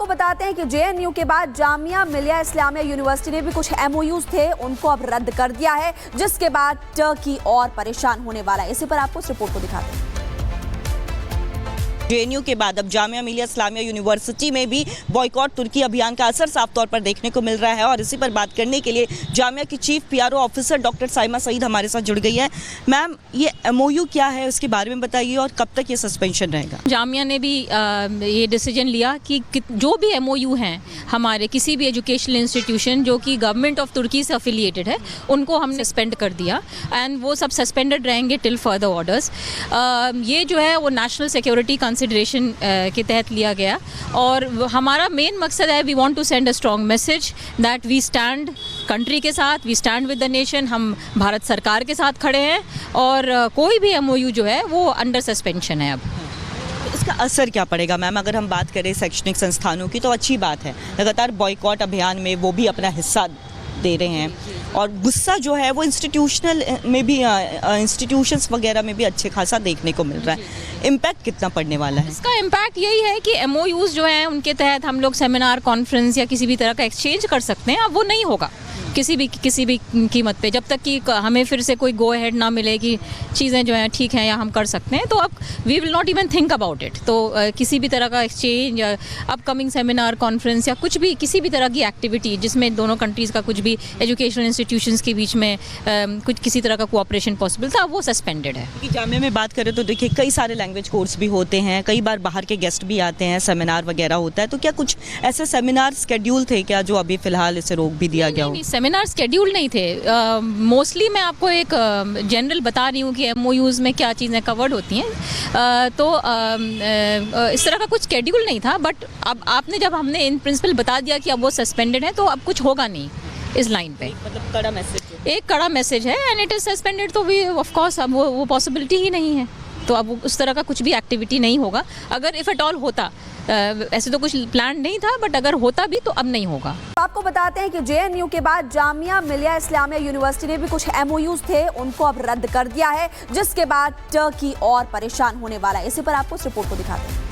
आपको बताते हैं कि जेएनयू के बाद जामिया मिलिया इस्लामिया यूनिवर्सिटी ने भी कुछ एमओयूज थे उनको अब रद्द कर दिया है, जिसके बाद टर्की और परेशान होने वाला है। इसी पर आपको इस रिपोर्ट को दिखाते हैं। जेएनयू के बाद अब जामिया मिलिया इस्लामिया यूनिवर्सिटी में भी बॉयकॉट तुर्की अभियान का असर साफ तौर पर देखने को मिल रहा है और इसी पर बात करने के लिए जामिया की chief PRO officer doctor Saima Saeed हमारे साथ जुड़ गई है। मैम, ये एमओयू क्या है, उसके बारे में बताइए और कब तक ये सस्पेंशन रहेगा? जामिया ने भी ये डिसीजन लिया कि जो भी एमओयू हैं हमारे किसी भी एजुकेशनल इंस्टीट्यूशन जो कि गवर्नमेंट ऑफ तुर्की से अफिलिएटेड है उनको हमने सस्पेंड कर दिया एंड वो सब सस्पेंडेड रहेंगे टिल फर्दर ऑर्डर्स। ये जो है वो नेशनल सिक्योरिटी कंसिडरेशन के तहत लिया गया और हमारा मेन मकसद है we want to send a strong message that we stand country के साथ, we stand with the nation. हम भारत सरकार के साथ खड़े हैं और कोई भी एमओयू जो है वो अंडर सस्पेंशन है अब। इसका असर क्या पड़ेगा मैम? अगर हम बात करें शैक्षणिक संस्थानों की तो अच्छी बात है, लगातार बॉयकॉट अभियान में वो भी अपना हिस्सा दे रहे हैं और गुस्सा जो है वो इंस्टीट्यूशनल में भी इंस्टीट्यूशंस वगैरह में भी अच्छे खासा देखने को मिल रहा है। इम्पैक्ट कितना पड़ने वाला है? इसका इम्पैक्ट यही है कि एमओयूज जो हैं उनके तहत हम लोग सेमिनार, कॉन्फ्रेंस या किसी भी तरह का एक्सचेंज कर सकते हैं। अब वो नहीं होगा किसी भी कीमत पे, जब तक कि हमें फिर से कोई गो अहेड ना मिले कि चीज़ें जो हैं ठीक हैं या हम कर सकते हैं। तो अब we will not even think about it. तो किसी भी तरह का एक्सचेंज या अपकमिंग सेमिनार, कॉन्फ्रेंस या कुछ भी किसी भी तरह की एक्टिविटी जिसमें दोनों कंट्रीज़ का कुछ भी एजुकेशनल इंस्टीट्यूशंस के बीच में कुछ किसी तरह का कोऑपरेशन पॉसिबल था, वो सस्पेंडेड है। जामिया में बात करें तो देखिए कई सारे लैंग्वेज कोर्स भी होते हैं, कई बार बाहर के गेस्ट भी आते हैं, सेमिनार वगैरह होता है, तो क्या कुछ ऐसे सेमिनार स्केड्यूल थे क्या जो अभी फिलहाल इसे रोक भी दिया गया हो? सेमिनार शेड्यूल नहीं थे। मोस्टली मैं आपको एक जनरल बता रही हूँ कि एमओयूज़ में क्या चीज़ें कवर्ड होती हैं। इस तरह का कुछ शेड्यूल नहीं था, बट अब आपने जब हमने इन प्रिंसिपल बता दिया कि अब वो सस्पेंडेड है तो अब कुछ होगा नहीं इस लाइन पे। मतलब कड़ा मैसेज, एक कड़ा मैसेज है एंड इट इज़ सस्पेंडेड। तो वी ऑफ कोर्स अब वो पॉसिबिलिटी ही नहीं है, तो अब उस तरह का कुछ भी एक्टिविटी नहीं होगा। अगर इफ़ एट ऑल होता, ऐसे तो कुछ प्लान नहीं था, बट अगर होता भी तो अब नहीं होगा। आपको बताते हैं कि जेएनयू के बाद जामिया मिलिया इस्लामिया यूनिवर्सिटी ने भी कुछ एमओयूज थे उनको अब रद्द कर दिया है, जिसके बाद टर्की और परेशान होने वाला है। इसी पर आपको इस रिपोर्ट को दिखाते हैं।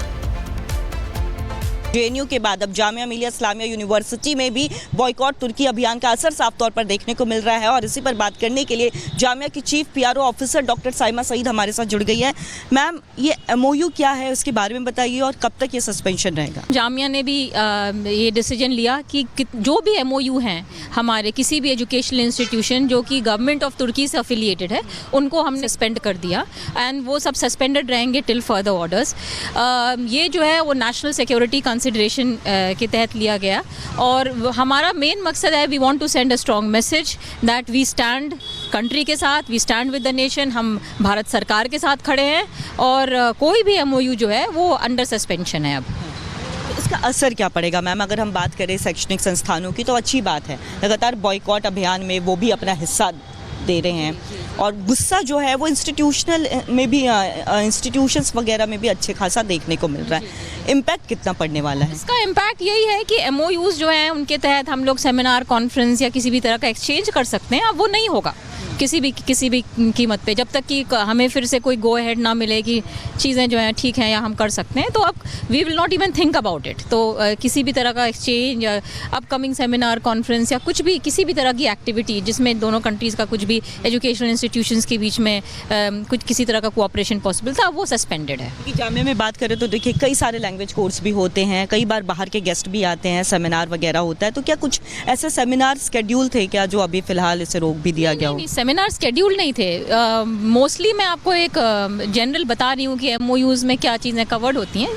जेएनयू के बाद अब जामिया मिलिया इस्लामिया यूनिवर्सिटी में भी बॉयकॉट तुर्की अभियान का असर साफ तौर पर देखने को मिल रहा है और इसी पर बात करने के लिए जामिया की chief PRO officer doctor Saima Saeed हमारे साथ जुड़ गई है। मैम, ये एमओयू क्या है, उसके बारे में बताइए और कब तक ये सस्पेंशन रहेगा? जामिया ने भी ये डिसीजन लिया कि जो भी एमओयू हैं हमारे किसी भी एजुकेशनल इंस्टीट्यूशन जो कि गवर्नमेंट ऑफ तुर्की से अफिलिएटेड है उनको हमने सस्पेंड कर दिया एंड वो सब सस्पेंडेड रहेंगे टिल फर्दर ऑर्डर्स। ये जो है वो नेशनल सिक्योरिटी कंसिडरेशन के तहत लिया गया और हमारा मेन मकसद है we want to send a strong message that we stand country के साथ, we stand with the nation. हम भारत सरकार के साथ खड़े हैं और कोई भी एमओयू जो है वो अंडर सस्पेंशन है अब। इसका असर क्या पड़ेगा मैम? अगर हम बात करें शैक्षणिक संस्थानों की तो अच्छी बात है, लगातार बॉयकॉट अभियान में वो भी अपना हिस्सा दे रहे हैं और गुस्सा जो है वो इंस्टीट्यूशनल में भी इंस्टीट्यूशंस वगैरह में भी अच्छे खासा देखने को मिल रहा है। इम्पैक्ट कितना पड़ने वाला है? इसका इम्पैक्ट यही है कि एमओयूज़ जो हैं उनके तहत हम लोग सेमिनार, कॉन्फ्रेंस या किसी भी तरह का एक्सचेंज कर सकते हैं। अब वो नहीं होगा किसी भी कीमत पे, जब तक कि हमें फिर से कोई गो अहेड ना मिले कि चीज़ें जो हैं ठीक हैं या हम कर सकते हैं। तो अब we will not even think about it. तो किसी भी तरह का एक्सचेंज या अपकमिंग सेमिनार, कॉन्फ्रेंस या कुछ भी किसी भी तरह की एक्टिविटी जिसमें दोनों कंट्रीज़ का कुछ भी एजुकेशनल इंस्टीट्यूशंस के बीच में कुछ किसी तरह का कोऑपरेशन पॉसिबल था, वो सस्पेंडेड है। जामिया में बात करें तो देखिए कई सारे लैंग्वेज कोर्स भी होते हैं, कई बार बाहर के गेस्ट भी आते हैं, सेमिनार वगैरह होता है, तो क्या कुछ ऐसे सेमिनार स्केड्यूल थे क्या जो अभी फिलहाल इसे रोक भी दिया गया हो? सेमिनार शेड्यूल नहीं थे। मोस्टली मैं आपको एक जनरल बता रही हूँ कि एमओयूज़ में क्या चीज़ें कवर्ड होती हैं।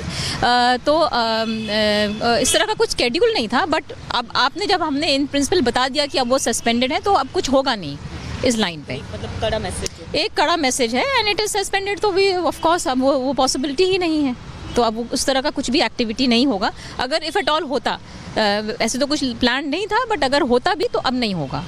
इस तरह का कुछ शेड्यूल नहीं था, बट अब आपने जब हमने इन प्रिंसिपल बता दिया कि अब वो सस्पेंडेड है तो अब कुछ होगा नहीं इस लाइन पे। मतलब कड़ा मैसेज, कड़ा मैसेज है एंड इट इज़ सस्पेंडेड। तो वी ऑफ कोर्स अब वो पॉसिबिलिटी ही नहीं है, तो अब उस तरह का कुछ भी एक्टिविटी नहीं होगा। अगर इफ़ एट ऑल होता, ऐसे तो कुछ प्लान नहीं था, बट अगर होता भी तो अब नहीं होगा।